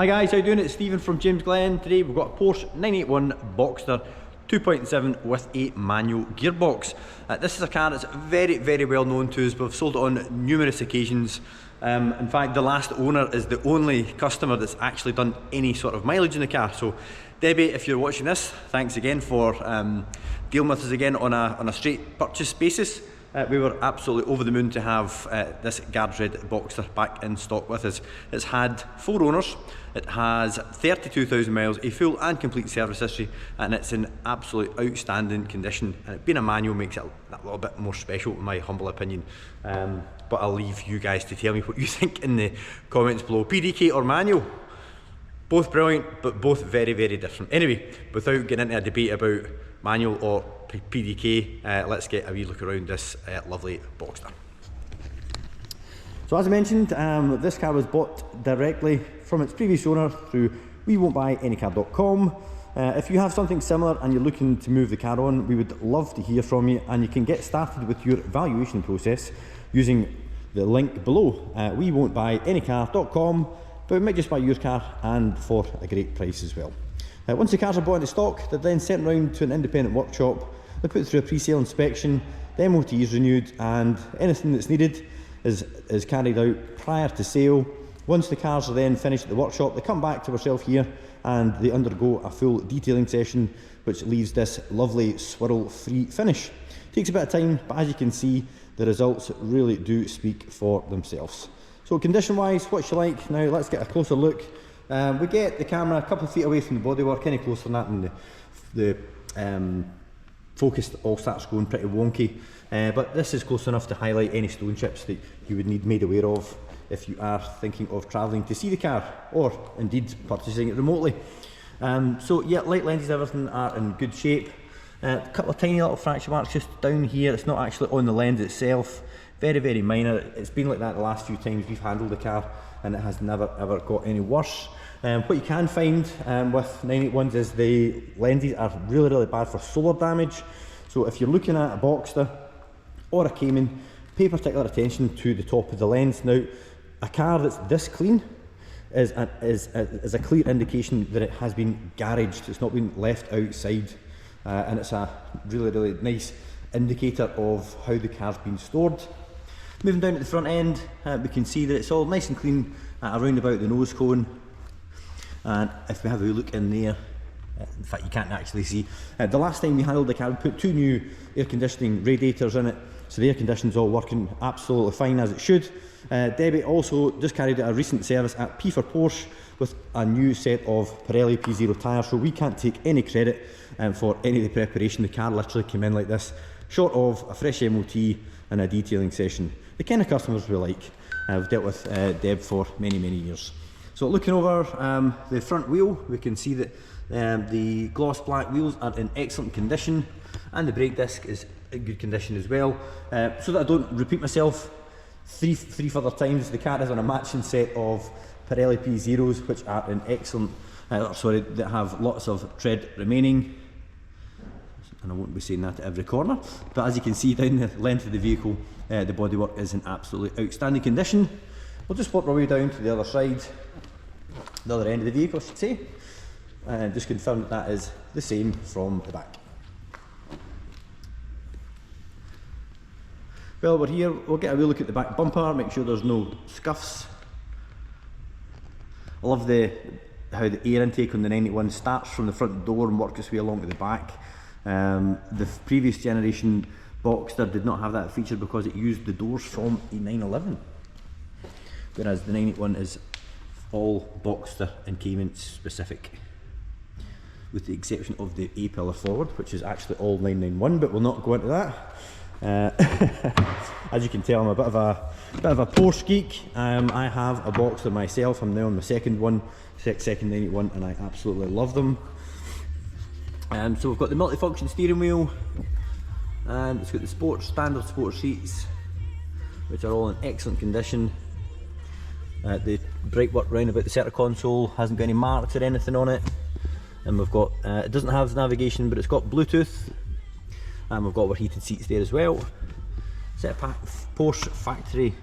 Hi guys, how you doing? It's Stephen from James Glen. Today we've got a Porsche 981 Boxster 2.7 with a manual gearbox. This is a car that's very well known to us. We've sold it on numerous occasions. In fact, the last owner is the only customer that's actually done any sort of mileage in the car. So Debbie, if you're watching this, thanks again for dealing with us again on a straight purchase basis. We were absolutely over the moon to have this Guards Red Boxster back in stock with us. It's had 4 owners, it has 32,000 miles, a full and complete service history, and it's in absolute outstanding condition. And it being a manual makes it that little bit more special in my humble opinion. But I'll leave you guys to tell me what you think in the comments below. PDK or manual? Both brilliant, but both very different. Anyway, without getting into a debate about manual or PDK, let's get a wee look around this lovely Boxster. So as I mentioned, this car was bought directly from its previous owner through wewon'tbuyanycar.com. If you have something similar and you're looking to move the car on, we would love to hear from you, and you can get started with your valuation process using the link below, wewon'tbuyanycar.com, but we might just buy your car and for a great price as well. Once the cars are bought into stock, they're then sent round to an independent workshop. They're put through a pre-sale inspection, the MOT is renewed, and anything that's needed is carried out prior to sale. Once the cars are then finished at the workshop, they come back to ourselves here and they undergo a full detailing session, which leaves this lovely swirl-free finish. Takes a bit of time, but as you can see, the results really do speak for themselves. So condition-wise, what's she like? Now let's get a closer look. We get the camera a couple of feet away from the bodywork, any closer than that, and the focus all starts going pretty wonky. But this is close enough to highlight any stone chips that you would need made aware of if you are thinking of travelling to see the car, or indeed purchasing it remotely. So yeah, light lenses, everything are in good shape. A couple of tiny little fracture marks just down here. It's not actually on the lens itself. Very minor. It's been like that the last few times we've handled the car, and it has never ever got any worse. What you can find with 981s is the lenses are really bad for solar damage. So if you're looking at a Boxster or a Cayman, pay particular attention to the top of the lens. Now, a car that's this clean is a clear indication that it has been garaged. It's not been left outside, and it's a really nice indicator of how the car's been stored. Moving down to the front end, we can see that it's all nice and clean around about the nose cone. And if we have a look in there, in fact you can't actually see, the last time we handled the car we put 2 new air conditioning radiators in it, so the air conditioning's all working absolutely fine as it should. Debbie also just carried out a recent service at P for Porsche with a new set of Pirelli P0 tyres, so we can't take any credit for any of the preparation. The car literally came in like this, short of a fresh MOT and a detailing session. The kind of customers we like. I've dealt with Deb for many years. So looking over the front wheel, we can see that the gloss black wheels are in excellent condition, and the brake disc is in good condition as well. So that I don't repeat myself three further times, the car is on a matching set of Pirelli P0s, which are in excellent, that have lots of tread remaining. And I won't be saying that at every corner, but as you can see down the length of the vehicle, the bodywork is in absolutely outstanding condition. We'll just work our way down to the other side, the other end of the vehicle I should say, and just confirm that is the same from the back. Well, we're here, we'll get a wee look at the back bumper, make sure there's no scuffs. I love how the air intake on the 981 starts from the front door and works its way along to the back. The previous generation Boxster did not have that feature because it used the doors from a 911, whereas the 981 is all Boxster and Cayman specific, with the exception of the A-pillar forward, which is actually all 991, but we'll not go into that. As you can tell, I'm a bit of a Porsche geek. I have a Boxster myself. I'm now on my second 981, and I absolutely love them. So we've got the multifunction steering wheel, and it's got the standard sport seats, which are all in excellent condition. The bright work round about the centre console hasn't got any marks or anything on it, and we've got it doesn't have navigation, but it's got Bluetooth, and we've got our heated seats there as well. Set of Porsche factory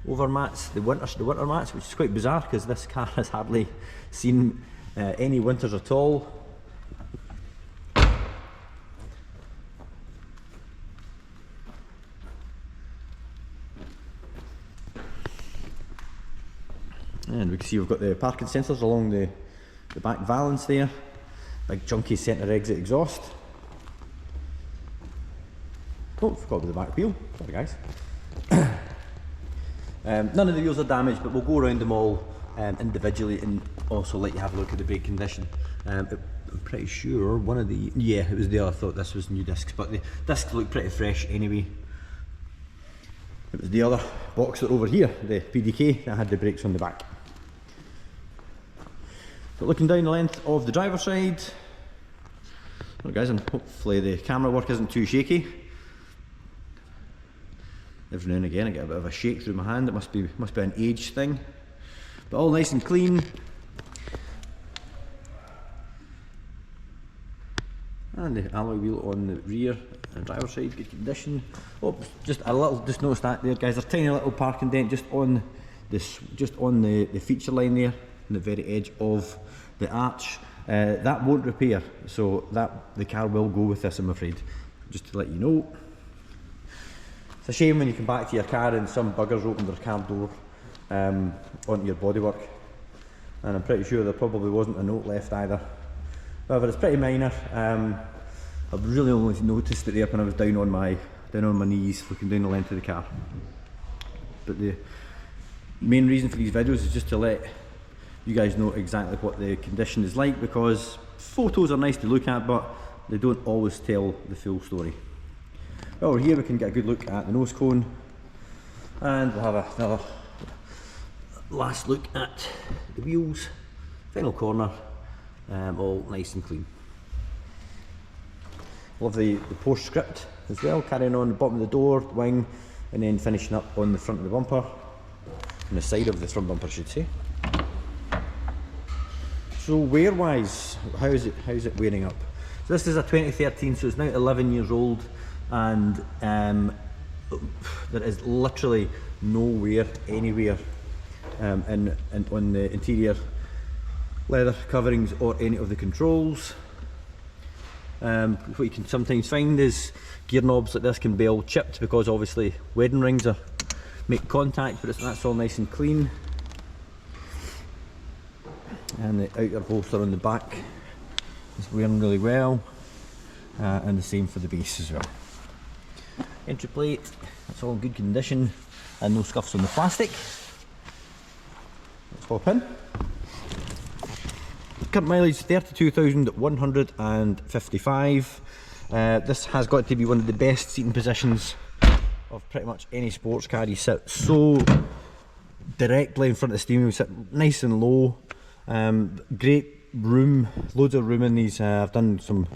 over mats, the winter mats, which is quite bizarre because this car has hardly seen any winters at all. And we can see we've got the parking sensors along the back valance there. Big chunky centre exit exhaust. Oh, forgot about the back wheel. Sorry guys. None of the wheels are damaged, but we'll go around them all individually and also let you have a look at the brake condition. I'm pretty sure one of the, yeah, it was there. I thought this was new discs, but the discs look pretty fresh anyway. It was the other Boxster over here, the PDK, that had the brakes on the back. But looking down the length of the driver's side, well guys, and hopefully the camera work isn't too shaky. Every now and again I get a bit of a shake through my hand. It must be an age thing. But all nice and clean. And the alloy wheel on the rear and driver's side, good condition. Oh, just noticed that there, guys. There's a tiny little parking dent just on this, just on the feature line there, on the very edge of the arch. That won't repair, so the car will go with this, I'm afraid. Just to let you know. It's a shame when you come back to your car and some buggers open their car door onto your bodywork, and I'm pretty sure there probably wasn't a note left either. However, it's pretty minor. I've really only noticed it there when I was down on my knees looking down the length of the car. But the main reason for these videos is just to let you guys know exactly what the condition is like, because photos are nice to look at, but they don't always tell the full story. Over here we can get a good look at the nose cone, and we'll have another last look at the wheels. Final corner, all nice and clean. Love the Porsche script as well, carrying on the bottom of the door, the wing, and then finishing up on the front of the bumper, on the side of the front bumper I should say. So wear wise, how is it wearing up? So this is a 2013, so it's now 11 years old, and there is literally no wear anywhere on the interior leather coverings or any of the controls. What you can sometimes find is gear knobs like this can be all chipped because obviously wedding rings make contact, but that's all nice and clean. And the outer bolster on the back is wearing really well, and the same for the base as well. Entry plate, that's all in good condition and no scuffs on the plastic. Let's hop in. Current mileage 32,155. This has got to be one of the best seating positions of pretty much any sports car. You sit so directly in front of the steering wheel, sit nice and low. Great room, loads of room in these. I've done some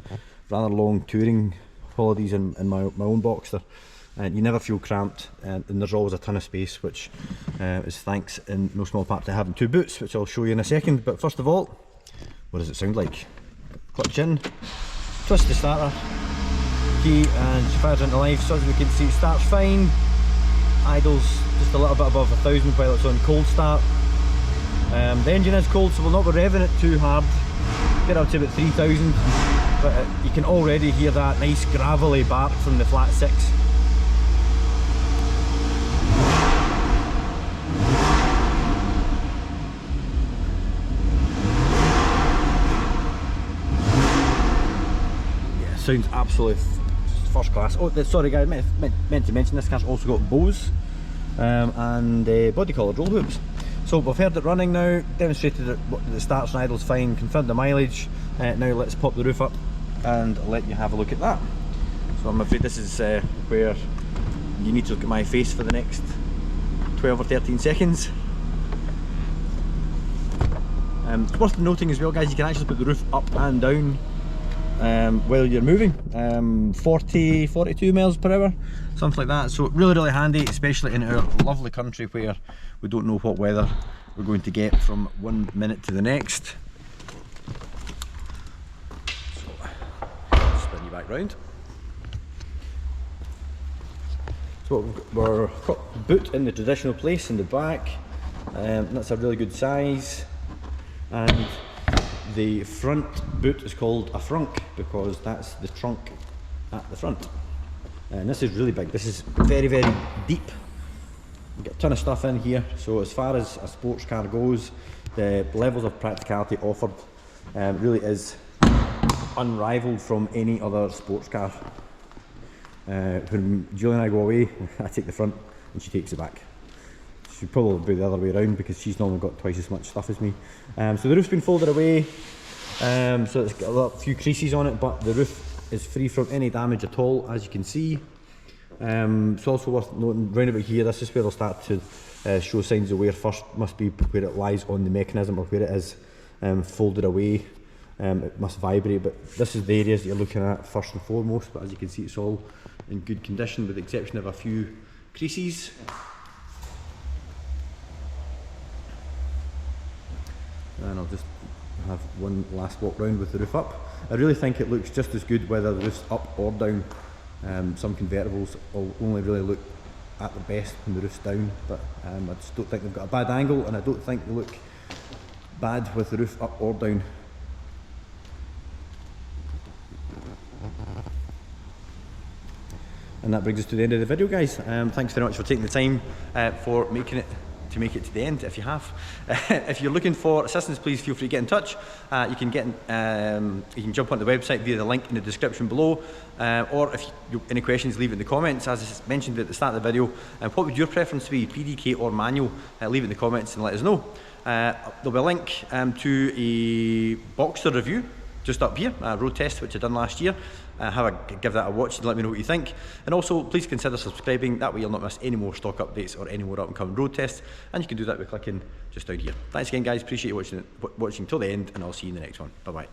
rather long touring holidays in my own Boxster, and you never feel cramped, and there's always a ton of space, which is thanks in no small part to having two boots, which I'll show you in a second. But first of all, what does it sound like? Clutch in, twist the starter key, and she fires into life. So as we can see, it starts fine, idles just a little bit above 1,000 while it's on cold start. The engine is cold, so we'll not be revving it too hard, get up to about 3,000, but you can already hear that nice gravelly bark from the flat 6. Yeah, sounds absolutely first class. Oh, sorry guys, meant to mention this car's also got Bose and body coloured roll hoops. So we've heard it running now, demonstrated that the starts and idles fine, confirmed the mileage. Now let's pop the roof up and let you have a look at that. So I'm afraid this is where you need to look at my face for the next 12 or 13 seconds. It's worth noting as well, guys, you can actually put the roof up and down while you're moving. 42 miles per hour, something like that. So really handy, especially in our lovely country where we don't know what weather we're going to get from one minute to the next. So spin you back round. So So we're got boot in the traditional place in the back. That's a really good size. And the front boot is called a frunk because that's the trunk at the front. And this is really big. This is very, very deep. You get a ton of stuff in here. So as far as a sports car goes, the levels of practicality offered really is unrivaled from any other sports car. When Julie and I go away, I take the front and she takes it back. She'd probably be the other way around because she's normally got twice as much stuff as me. So the roof's been folded away, so it's got a few creases on it, but the roof is free from any damage at all, as you can see. It's also worth noting, round about here, this is where they'll start to show signs of wear first, must be where it lies on the mechanism or where it is folded away. It must vibrate, but this is the areas that you're looking at first and foremost, but as you can see it's all in good condition with the exception of a few creases. And I'll just have one last walk round with the roof up. I really think it looks just as good whether the roof's up or down. Some convertibles will only really look at the best when the roof's down, but I just don't think they've got a bad angle, and I don't think they look bad with the roof up or down. And that brings us to the end of the video, guys. Thanks very much for taking the time for making it to the end, if you have. If you're looking for assistance, please feel free to get in touch. You can jump onto the website via the link in the description below, or if you have any questions, leave it in the comments. As I mentioned at the start of the video, what would your preference be, PDK or manual? Leave it in the comments and let us know. There'll be a link to a Boxster review just up here, a road test which I done last year. Give that a watch and let me know what you think. And also please consider subscribing, that way you'll not miss any more stock updates or any more up and coming road tests, and you can do that by clicking just down here. Thanks again, guys, appreciate you watching till the end, and I'll see you in the next one. Bye bye.